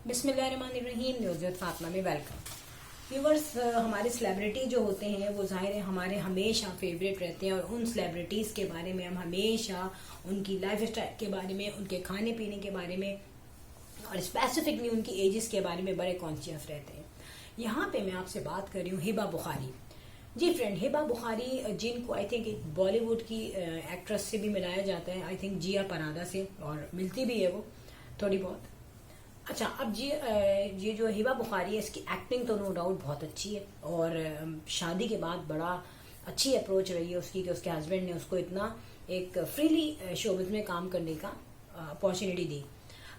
बिस्मिल्लाहिर्रहमानिर्रहीम। News with Fatima में welcome. Viewers, हमारे सेलिब्रिटी जो होते हैं वो ज़ाहिर है हमारे हमेशा फेवरेट रहते हैं और उन सेलिब्रिटीज़ के बारे में हम हमेशा उनकी लाइफ स्टाइल के बारे में, उनके खाने पीने के बारे में और स्पेसिफिकली उनकी एजेस के बारे में बड़े कॉन्शियस रहते हैं। यहाँ पे मैं आपसे बात कर रही हूँ हिबा बुखारी। जी फ्रेंड, हिबा बुखारी जिनको आई थिंक एक बॉलीवुड की एक्ट्रेस से भी मिलाया जाता है, आई थिंक जिया पनादा से, और मिलती भी है वो थोड़ी बहुत। अच्छा, अब ये जो हिबा बुखारी है इसकी एक्टिंग तो नो डाउट बहुत अच्छी है और शादी के बाद बड़ा अच्छी अप्रोच रही है उसकी कि उसके हस्बैंड ने उसको इतना एक फ्रीली शोबिज़ में काम करने का अपॉर्चुनिटी दी।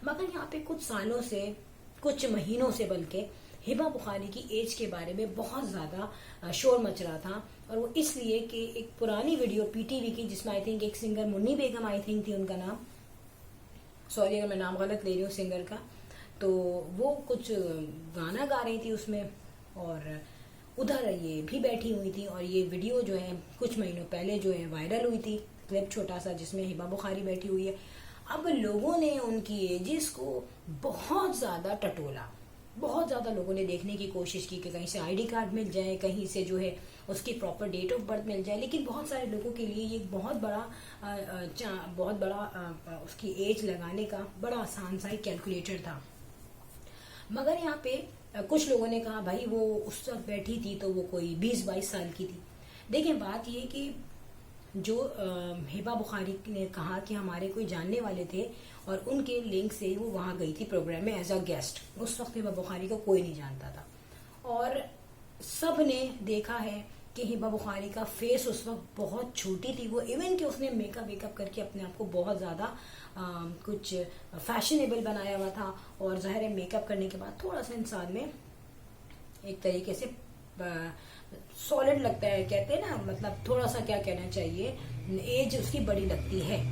मगर यहाँ पे कुछ सालों से, कुछ महीनों से बल्कि हिबा बुखारी की एज के बारे में बहुत ज़्यादा शोर मच रहा था, और वो इसलिए कि एक पुरानी वीडियो पीटीवी की जिसमें आई थिंक एक singer Munni Begum I think थी उनका नाम, सॉरी अगर मैं नाम गलत ले रही हूँ सिंगर का, तो वो कुछ गाना गा रही थी उसमें और उधर ये भी बैठी हुई थी, और ये वीडियो जो है कुछ महीनों पहले जो है वायरल हुई थी, क्लिप छोटा सा जिसमें हिबा बुखारी बैठी हुई है। अब लोगों ने उनकी एजेस को बहुत ज़्यादा टटोला, बहुत ज़्यादा लोगों ने देखने की कोशिश की कि कहीं से आईडी कार्ड मिल जाए, कहीं से जो है उसकी प्रॉपर डेट ऑफ बर्थ मिल जाए, लेकिन बहुत सारे लोगों के लिए ये बहुत बड़ा उसकी एज लगाने का बड़ा आसान सा कैलकुलेटर था। मगर यहाँ पे कुछ लोगों ने कहा भाई वो उस वक्त बैठी थी तो वो कोई 20-22 साल की थी। देखें, बात ये कि जो हिबा बुखारी ने कहा कि हमारे कोई जानने वाले थे और उनके लिंक से वो वहाँ गई थी प्रोग्राम में एज अ गेस्ट। उस वक्त हिबा बुखारी को कोई नहीं जानता था और सब ने देखा है कि हिबा बुखारी का फेस उस वक्त बहुत छोटी थी। वो इवन कि उसने मेकअप करके अपने आप को बहुत ज़्यादा कुछ फैशनेबल बनाया हुआ था, और ज़ाहिर है मेकअप करने के बाद थोड़ा सा इंसान में एक तरीके से सॉलिड लगता है, कहते हैं ना, मतलब थोड़ा सा क्या कहना चाहिए, एज उसकी बड़ी लगती है।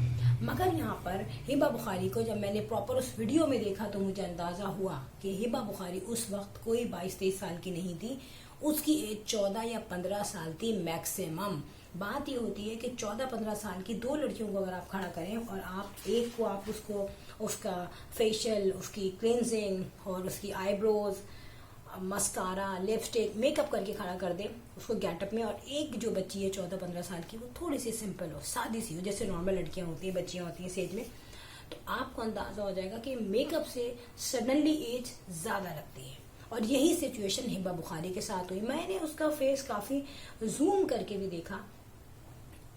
मगर यहाँ पर हिबा बुखारी को जब मैंने प्रॉपर उस वीडियो में देखा तो मुझे अंदाज़ा हुआ कि हिबा बुखारी उस वक्त कोई 22-23 साल की नहीं थी, उसकी एज 14 या 15 साल थी मैक्सिमम। बात ये होती है कि 14-15 साल की दो लड़कियों को अगर आप खड़ा करें और आप एक को आप उसका फेशियल, उसकी क्लिनजिंग और उसकी आईब्रोज, मस्कारा, लिपस्टिक, मेकअप करके खड़ा कर दें उसको गेटअप में, और एक जो बच्ची है 14-15 साल की वो थोड़ी सी सिंपल हो, सादी सी हो, जैसे नॉर्मल लड़कियां होती हैं, बच्चियां होती हैं इस एज में, तो आपको अंदाजा हो जाएगा कि मेकअप से सडनली एज ज्यादा लगती है। और यही सिचुएशन हिबा बुखारी के साथ हुई। मैंने उसका फेस काफी जूम करके भी देखा,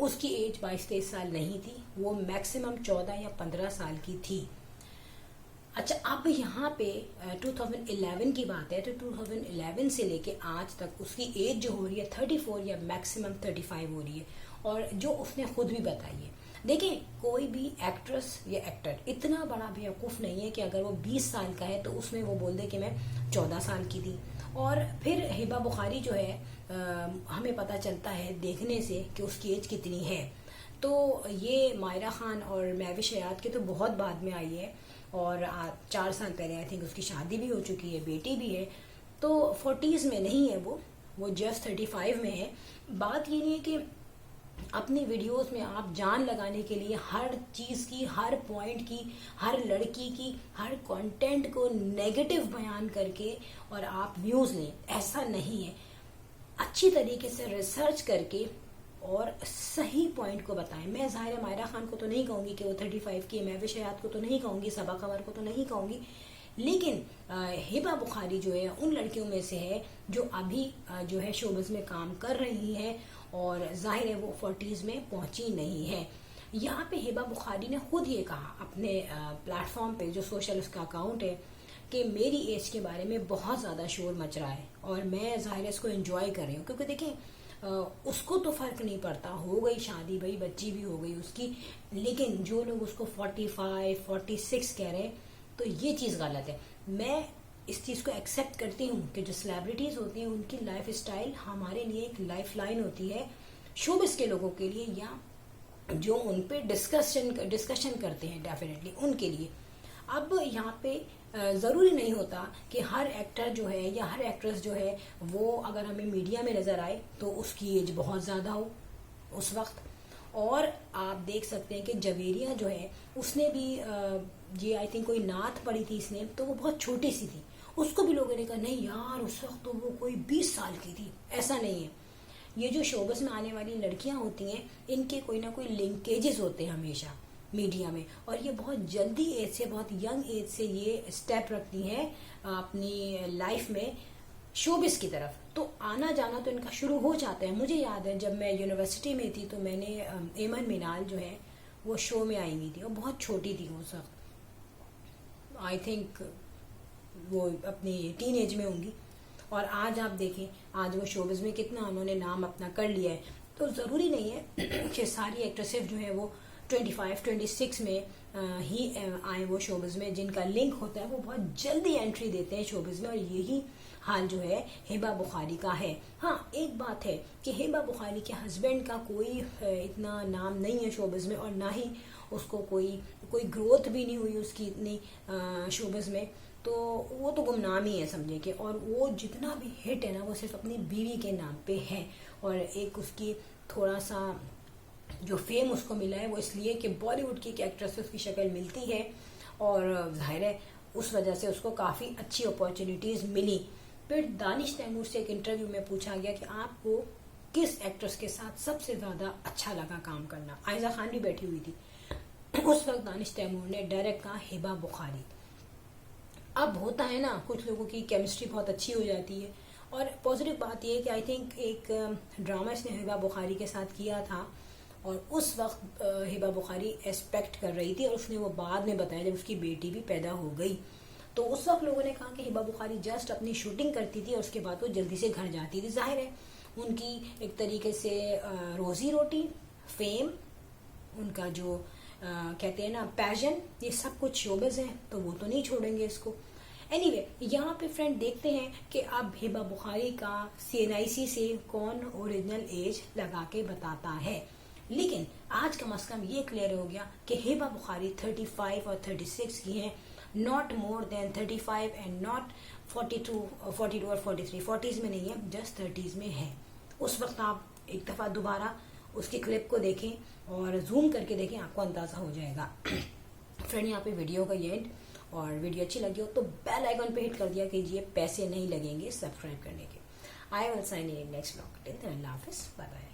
उसकी एज 22-23 साल नहीं थी, वो मैक्सिमम 14 या 15 साल की थी। अच्छा, अब यहाँ पे 2011 की बात है तो 2011 से लेके आज तक उसकी एज जो हो रही है 34 या मैक्सिमम 35 हो रही है, और जो उसने खुद भी बताई है। देखें, कोई भी एक्ट्रेस या एक्टर इतना बड़ा बेवकूफ़ नहीं है कि अगर वो 20 साल का है तो उसमें वो बोल दे कि मैं 14 साल की थी। और फिर हिबा बुखारी जो है हमें पता चलता है देखने से कि उसकी एज कितनी है। तो ये मायरा खान और महविश हयात के तो बहुत बाद में आई है, और 4 साल पहले आई थिंक उसकी शादी भी हो चुकी है, बेटी भी है, तो 40s में नहीं है वो जस्ट 35 में है। बात ये नहीं है कि अपनी वीडियोस में आप जान लगाने के लिए हर चीज की, हर पॉइंट की, हर लड़की की, हर कंटेंट को नेगेटिव बयान करके और आप व्यूज लें, ऐसा नहीं है। अच्छी तरीके से रिसर्च करके और सही पॉइंट को बताएं। मैं ज़ाहिर मायरा खान को तो नहीं कहूंगी कि वो 35 की, महविश हयात को तो नहीं कहूंगी, सबा कमर को तो नहीं कहूंगी, लेकिन हिबा बुखारी जो है उन लड़कियों में से है जो अभी जो है शोबिज़ में काम कर रही है, और जाहिर है वो 40s में पहुंची नहीं है। यहाँ पे हिबा बुखारी ने खुद ये कहा अपने प्लेटफॉर्म पे, जो सोशल उसका अकाउंट है, कि मेरी एज के बारे में बहुत ज़्यादा शोर मच रहा है और मैं जाहिर है इसको एंजॉय कर रही हूँ, क्योंकि देखें उसको तो फर्क नहीं पड़ता, हो गई शादी, भाई बच्ची भी हो गई उसकी, लेकिन जो लोग उसको 45, 46 कह रहे हैं तो ये चीज़ गलत है। मैं इस चीज़ को एक्सेप्ट करती हूँ कि जो सेलिब्रिटीज होती हैं उनकी लाइफ स्टाइल हमारे लिए एक लाइफ लाइन होती है शोबिस के लोगों के लिए, या जो उन पे डिस्कशन करते हैं डेफिनेटली उनके लिए। अब यहाँ पे ज़रूरी नहीं होता कि हर एक्टर जो है या हर एक्ट्रेस जो है वो अगर हमें मीडिया में नज़र आए तो उसकी एज बहुत ज़्यादा हो उस वक्त, اور آپ دیکھ سکتے ہیں کہ جویریہ جو ہے اس نے بھی یہ آئی تھنک کوئی نعت پڑھی تھی اس نے، تو وہ بہت چھوٹی سی تھی، اس کو بھی لوگوں نے کہا نہیں یار اس وقت تو وہ کوئی 20 سال کی تھی. ایسا نہیں ہے. یہ جو شوبز میں آنے والی لڑکیاں ہوتی ہیں ان کے کوئی نہ کوئی لنکیجز ہوتے ہیں ہمیشہ میڈیا میں، اور یہ بہت جلدی ایج سے، بہت ینگ ایج سے یہ اسٹیپ رکھتی ہیں اپنی لائف میں شوبز کی طرف. تو آنا جانا تو ان کا شروع ہو جاتا ہے. مجھے یاد ہے جب میں یونیورسٹی میں تھی تو میں نے ایمن منال جو ہے وہ شو میں آئی ہوئی تھی، اور بہت چھوٹی تھی اس وقت، آئی تھنک وہ اپنی ٹین ایج میں ہوں گی. اور آج آپ دیکھیں آج وہ شوبز میں کتنا انہوں نے نام اپنا کر لیا ہے. تو ضروری نہیں ہے کہ ساری ایکٹریسز جو ہیں وہ 25 26 میں ہی آئیں وہ شوبز میں. جن کا لنک ہوتا ہے وہ بہت جلدی انٹری دیتے ہیں شوبز میں، اور یہی حال جو ہے ہبہ بخاری کا ہے. ہاں ایک بات ہے کہ ہبہ بخاری کے ہسبینڈ کا کوئی اتنا نام نہیں ہے شوبز میں، اور نہ ہی اس کو کوئی گروتھ بھی نہیں ہوئی اس کی اتنی شوبز میں، تو وہ تو گمنام ہی ہے سمجھے کہ. اور وہ جتنا بھی ہٹ ہے نا وہ صرف اپنی بیوی کے نام پہ ہے. اور ایک اس کی تھوڑا سا جو فیم اس کو ملا ہے وہ اس لیے کہ بالی ووڈ کی ایک ایکٹریس اس کی شکل ملتی ہے، اور ظاہر ہے اس وجہ سے اس کو کافی اچھی اپارچونیٹیز ملی. پھر دانش تیمور سے ایک انٹرویو میں پوچھا گیا کہ آپ کو کس ایکٹریس کے ساتھ سب سے زیادہ اچھا لگا کام کرنا. عائزہ خان بھی بیٹھی ہوئی تھی. اس وقت دانش تیمور نے ڈائریکٹ کہا ہبہ بخاری. اب ہوتا ہے نا کچھ لوگوں کی کیمسٹری بہت اچھی ہو جاتی ہے. اور پازیٹیو بات یہ ہے کہ آئی تھنک ایک ڈرامہ اس نے ہبہ بخاری کے ساتھ کیا تھا، اور اس وقت ہبہ بخاری ایکسپیکٹ کر رہی تھی، اور اس نے وہ بعد میں بتایا جب اس کی بیٹی بھی پیدا ہو گئی. تو اس وقت لوگوں نے کہا کہ ہبہ بخاری جسٹ اپنی شوٹنگ کرتی تھی اور اس کے بعد وہ جلدی سے گھر جاتی تھی. ظاہر ہے ان کی ایک طریقے سے روزی روٹی، فیم، ان کا جو کہتے ہیں نا پیشن، یہ سب کچھ شوبز ہیں، تو وہ تو نہیں چھوڑیں گے اس کو. اینی وے یہاں پہ فرینڈ دیکھتے ہیں کہ اب ہبہ بخاری کا CNIC سے کون اوریجنل ایج لگا کے بتاتا ہے. لیکن آج کم از کم یہ کلیئر ہو گیا کہ ہبہ بخاری 35 اور 36 کی ہیں، not more than 35 and not 42 اور 43 40s میں نہیں ہے، جسٹ 30s میں ہے. اس وقت آپ ایک دفعہ دوبارہ اس کی کلپ کو دیکھیں اور زوم کر کے دیکھیں، آپ کو اندازہ ہو جائے گا. فرینڈ یہاں پہ ویڈیو کا یہ اینڈ، اور ویڈیو اچھی لگی ہو تو بیل آئیکن پہ ہٹ کر دیا کیجیے، پیسے نہیں لگیں گے سبسکرائب کرنے کے. I will sign in next blog. Till then اللہ حافظ، بائے بائے.